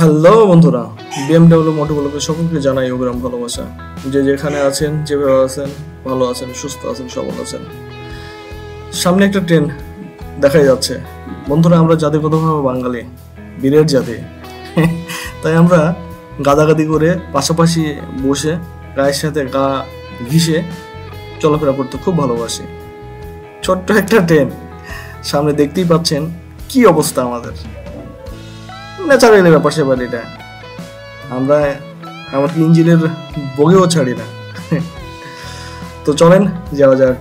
Hello বন্ধুরা, BMW motor ব্লগে সকলকে জানাই অবিরাম ভালোবাসা। যে যেখানে আছেন, যেভাবে আছেন, ভালো আছেন, সুস্থ আছেন, সবল আছেন। সামনে একটা ট্রেন দেখাই যাচ্ছে। বন্ধুরা, আমরা জাতিগতভাবে বাঙালি, বীরের জাতি। তাই আমরা গাদাগাদি করে পাশাপাশি বসে গায়ের সাথে গা ঘিসে চলাফেরা করতে খুব ভালোবাসি। ছোট্ট একটা ট্রেন সামনে, দেখতেই পাচ্ছেন কি অবস্থা আমাদের। ন্যাচারালি ব্যাপার সেবার এটা, আমরা এমনকি ইঞ্জিনের বগেও ছাড়ি না। তো চলেন যাওয়া যাক।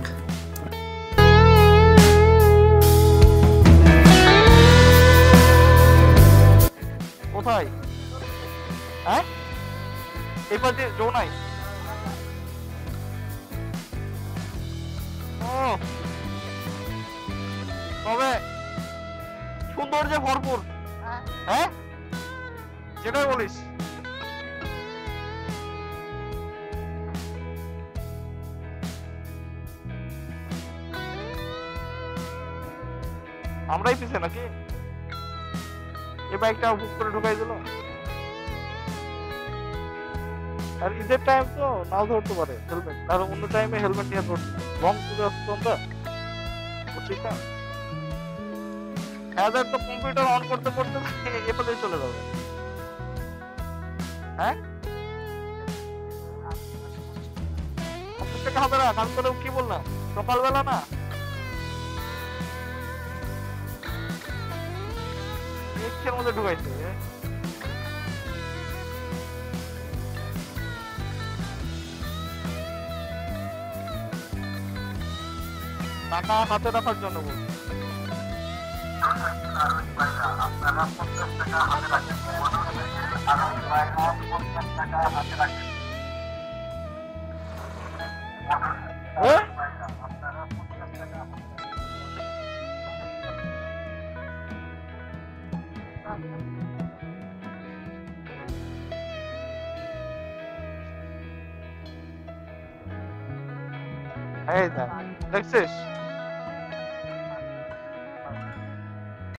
কোথায়? হ্যাঁ, এই পাশে জোনাই। ও, তবে সৌন্দর্যে ভরপুর। হ্যাঁ, যেটাই বলিস। আমরাই পিছে নাকি? এই বাইকটা বুক করে ঢুকাই দিল। আর ঈদের টাইম তো নাও ধরতে পারে হেলমেট, আর অন্য টাইমে হেলমেট নিয়ে ধরতে রং তুলে আসতো আমরা, বুঝছিস না? হ্যাঁ, তো কম্পিউটার অন করতে করতে এপারে চলে যাবে। হ্যাঁ, 50 টাকা হবে না? কাল করে কি বললাম, সকালবেলা না ইচ্ছের মধ্যে ঢুকাইছে। টাকা হাতে রাখার জন্য বলছি। এই দেখছিস